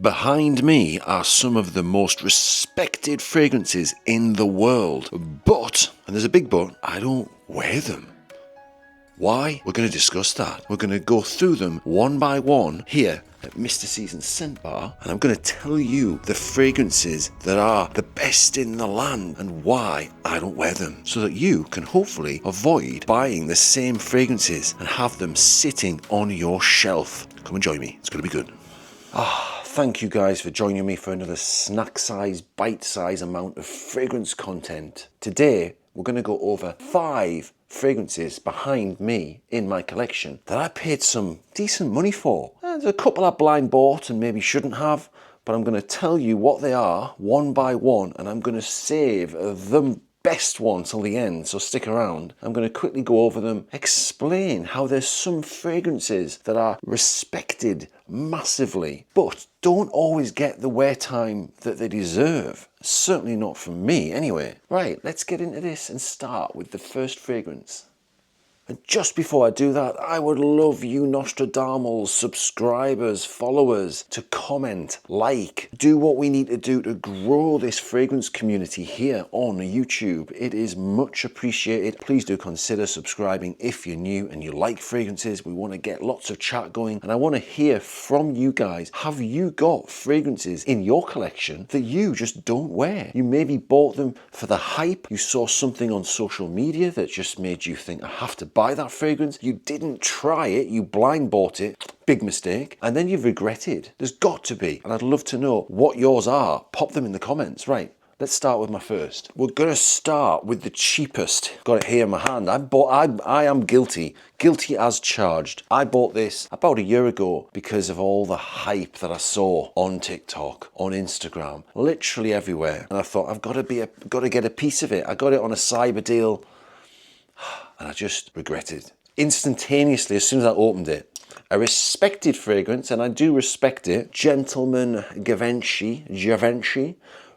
Behind me are some of the most respected fragrances in the world. But, and there's a big but, I don't wear them. Why? We're going to discuss that. We're going to go through them one by one here at Mr. Season's Scent Bar, and I'm going to tell you the fragrances that are the best in the land and why I don't wear them, so that you can hopefully avoid buying the same fragrances and have them sitting on your shelf. Come and join me. It's going to be good. Thank you guys for joining me for another snack-size, bite-size amount of fragrance content. Today, we're going to go over 5 fragrances behind me in my collection that I paid some decent money for. There's a couple I blind bought and maybe shouldn't have, but I'm going to tell you what they are one by one, and I'm going to save the best one till the end, so stick around. I'm going to quickly go over them, explain how there's some fragrances that are respected massively, but don't always get the wear time that they deserve. Certainly not from me, anyway. Right, let's get into this and start with the first fragrance. And just before I do that, I would love you Nostradamus subscribers, followers, to comment, like, do what we need to do to grow this fragrance community here on YouTube. It is much appreciated. Please do consider subscribing if you're new and you like fragrances. We want to get lots of chat going, and I want to hear from you guys. Have you got fragrances in your collection that you just don't wear? You maybe bought them for the hype. You saw something on social media that just made you think, I have to buy that fragrance. You didn't try it, you blind bought it, big mistake, and then you've regretted. There's got to be, and I'd love to know what yours are. Pop them in the comments. Right, let's start with my first. We're gonna start with the cheapest. Got it here in my hand. I am guilty as charged. I bought this about a year ago because of all the hype that I saw on TikTok, on Instagram, literally everywhere, and I thought I've got to get a piece of it. I got it on a cyber deal, and I just regretted instantaneously as soon as I opened it. A respected fragrance, and I do respect it. Gentleman Givenchy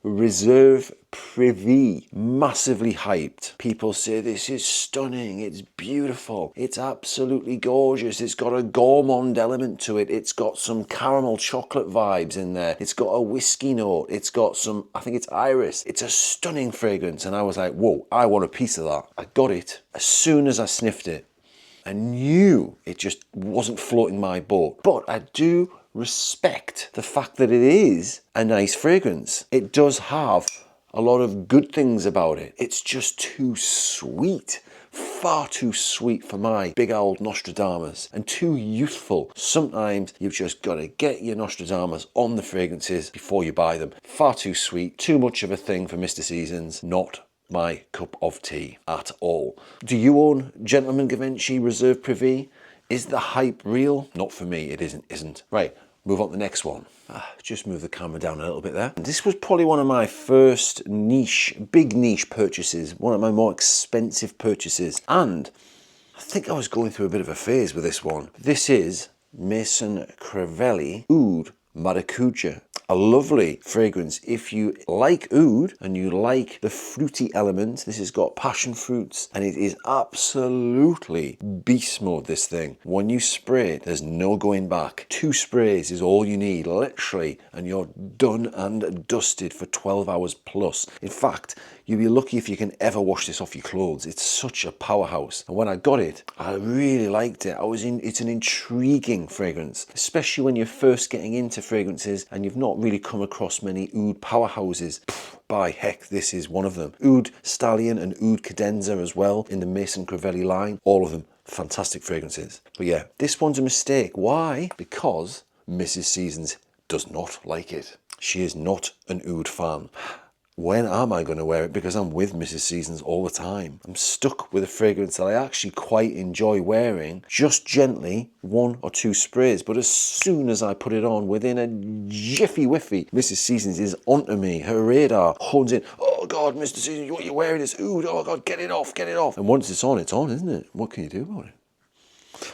Reserve Privée, massively hyped. People say this is stunning, it's beautiful, it's absolutely gorgeous, it's got a gourmand element to it, it's got some caramel chocolate vibes in there, it's got a whiskey note, it's got some, I think it's iris. It's a stunning fragrance, and I was like, whoa, I want a piece of that. I got it. As soon as I sniffed it, I knew it just wasn't floating my boat. But I do respect the fact that it is a nice fragrance. It does have a lot of good things about it. It's just too sweet. Far too sweet for my big old Nostradamus, and too youthful. Sometimes you've just got to get your Nostradamus on the fragrances before you buy them. Far too sweet, too much of a thing for Mr. Seasons. Not my cup of tea at all. Do you own Gentleman Givenchy Reserve Privée? Is the hype real? Not for me, it isn't. Right, move on to the next one. Just move the camera down a little bit there. This was probably one of my first big niche purchases, one of my more expensive purchases. And I think I was going through a bit of a phase with this one. This is MFK Oud Maracujá. A lovely fragrance if you like oud and you like the fruity element. This has got passion fruits, and it is absolutely beast mode, this thing. When you spray it, there's no going back. 2 sprays is all you need, literally, and you're done and dusted for 12 hours plus. In fact, you'll be lucky if you can ever wash this off your clothes. It's such a powerhouse. And when I got it, I really liked it. It's an intriguing fragrance, especially when you're first getting into fragrances and you've not really come across many oud powerhouses. By heck, this is one of them. Oud Stallion and Oud Cadenza as well in the MFK line. All of them fantastic fragrances. But yeah, this one's a mistake. Why? Because Mrs. Seasons does not like it. She is not an oud fan. When am I going to wear it? Because I'm with Mrs. Seasons all the time. I'm stuck with a fragrance that I actually quite enjoy wearing, just gently, 1 or 2 sprays. But as soon as I put it on, within a jiffy whiffy, Mrs. Seasons is onto me. Her radar hones in. Oh God, Mr. Seasons, what you're wearing is oud. Oh God, get it off, get it off. And once it's on, isn't it? What can you do about it?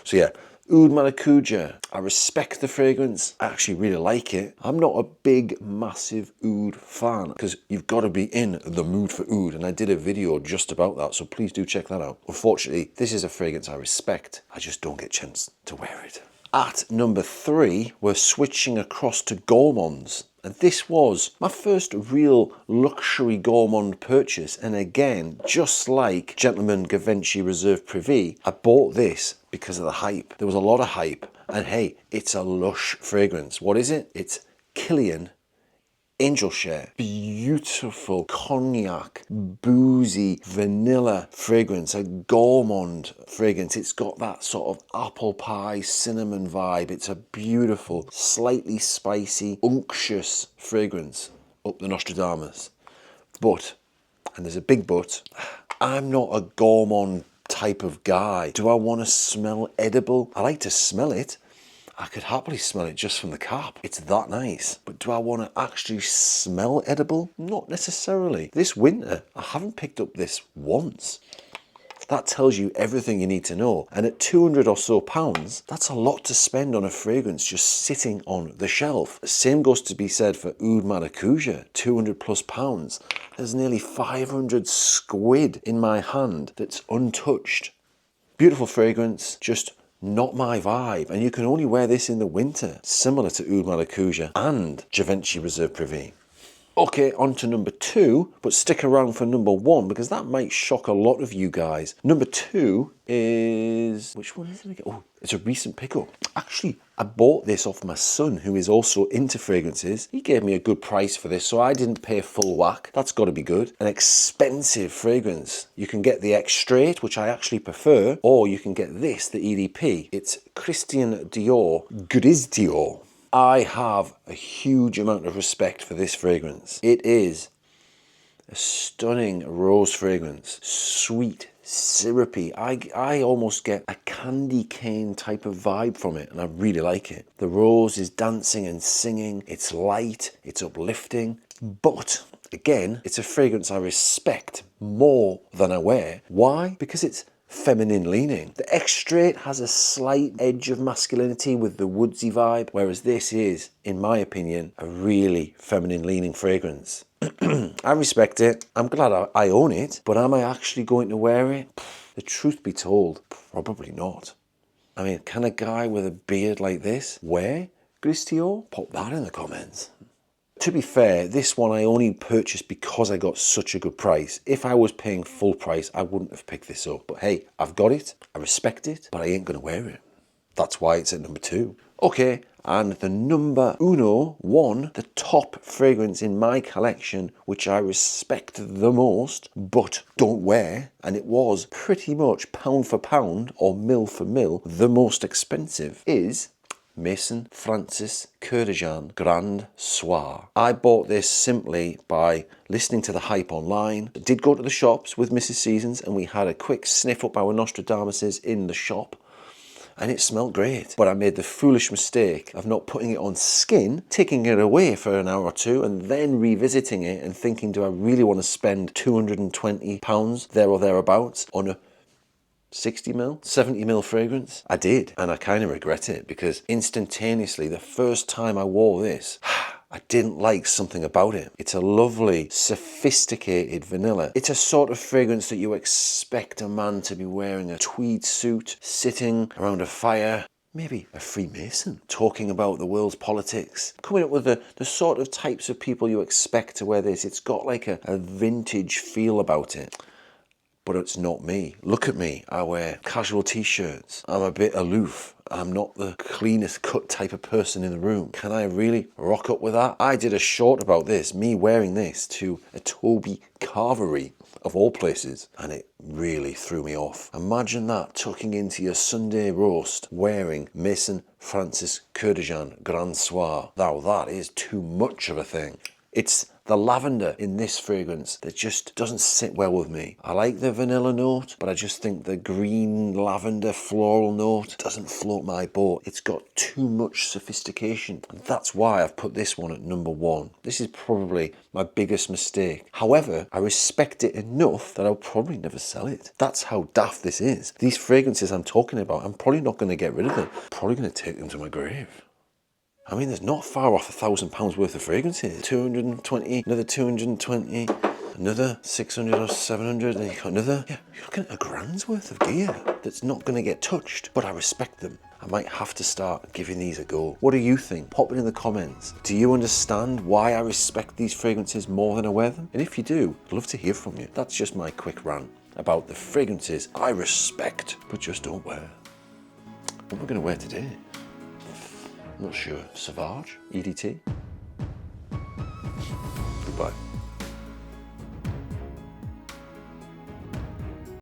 So yeah, Oud Maracujá. I respect the fragrance. I actually really like it. I'm not a big, massive oud fan because you've got to be in the mood for oud, and I did a video just about that, so please do check that out. Unfortunately, this is a fragrance I respect. I just don't get a chance to wear it. At number 3, we're switching across to gourmands. And this was my first real luxury gourmand purchase. And again, just like Gentleman Givenchy Reserve Privée, I bought this because of the hype. There was a lot of hype. And hey, it's a lush fragrance. What is it? It's Kilian Angel Share. Beautiful cognac, boozy, vanilla fragrance, a gourmand fragrance. It's got that sort of apple pie, cinnamon vibe. It's a beautiful, slightly spicy, unctuous fragrance up the Nostradamus. But, and there's a big but, I'm not a gourmand type of guy. Do I want to smell edible? I like to smell it. I could happily smell it just from the cap. It's that nice. But do I want to actually smell edible? Not necessarily. This winter, I haven't picked up this once. That tells you everything you need to know. And at 200 or so pounds, that's a lot to spend on a fragrance just sitting on the shelf. Same goes to be said for Oud Maracujá, 200 plus pounds. There's nearly 500 squid in my hand that's untouched. Beautiful fragrance, just not my vibe. And you can only wear this in the winter, similar to Oud Maracujá and Givenchy Reserve Privée. Okay, on to number 2, but stick around for number 1 because that might shock a lot of you guys. Number 2 is, which one is it again? Oh, it's a recent pickup. Actually, I bought this off my son who is also into fragrances. He gave me a good price for this, so I didn't pay full whack. That's got to be good. An expensive fragrance. You can get the X Straight, which I actually prefer, or you can get this, the EDP. It's Christian Dior, Gris Dior. I have a huge amount of respect for this fragrance. It is a stunning rose fragrance, sweet, syrupy. I almost get a candy cane type of vibe from it, and I really like it. The rose is dancing and singing. It's light, it's uplifting, but again, it's a fragrance I respect more than I wear. Why? Because it's feminine leaning. The X Straight has a slight edge of masculinity with the woodsy vibe, whereas this is, in my opinion, a really feminine leaning fragrance. I respect it. I'm glad I own it, but am I actually going to wear it? The truth be told, probably not. I mean, can a guy with a beard like this wear Gris Dior? Pop that in the comments. To be fair, this one I only purchased because I got such a good price. If I was paying full price, I wouldn't have picked this up. But hey, I've got it, I respect it, but I ain't gonna wear it. That's why it's at number 2. Okay, and the number 1, the top fragrance in my collection, which I respect the most, but don't wear, and it was pretty much pound for pound, or mil for mil, the most expensive, is Maison Francis Kurkdjian Grand Soir. I bought this simply by listening to the hype online. I did go to the shops with Mrs. Seasons and we had a quick sniff up our Nostradamuses in the shop and it smelled great. But I made the foolish mistake of not putting it on skin, taking it away for an hour or two and then revisiting it and thinking, do I really want to spend £220 there or thereabouts on a 60 mil, 70 mil fragrance? I did, and I kind of regret it because instantaneously, the first time I wore this, I didn't like something about it. It's a lovely, sophisticated vanilla. It's a sort of fragrance that you expect a man to be wearing a tweed suit, sitting around a fire, maybe a Freemason, talking about the world's politics, coming up with the sort of types of people you expect to wear this. It's got like a vintage feel about it. But it's not me. Look at me. I wear casual t-shirts. I'm a bit aloof. I'm not the cleanest cut type of person in the room. Can I really rock up with that? I did a short about this, me wearing this to a Toby Carvery of all places, and it really threw me off. Imagine that tucking into your Sunday roast wearing Maison Francis Kurkdjian Grand Soir. Now that is too much of a thing. It's the lavender in this fragrance that just doesn't sit well with me. I like the vanilla note, but I just think the green lavender floral note doesn't float my boat. It's got too much sophistication. And that's why I've put this one at number 1. This is probably my biggest mistake. However, I respect it enough that I'll probably never sell it. That's how daft this is. These fragrances I'm talking about, I'm probably not going to get rid of them. I'm probably going to take them to my grave. I mean, there's not far off £1,000 worth of fragrances. 220, another 220, another 600 or 700, and you got another. Yeah, you're looking at £1,000's worth of gear that's not going to get touched, but I respect them. I might have to start giving these a go. What do you think? Pop it in the comments. Do you understand why I respect these fragrances more than I wear them? And if you do, I'd love to hear from you. That's just my quick rant about the fragrances I respect, but just don't wear. What am I going to wear today? I'm not sure. Sauvage? EDT? Goodbye.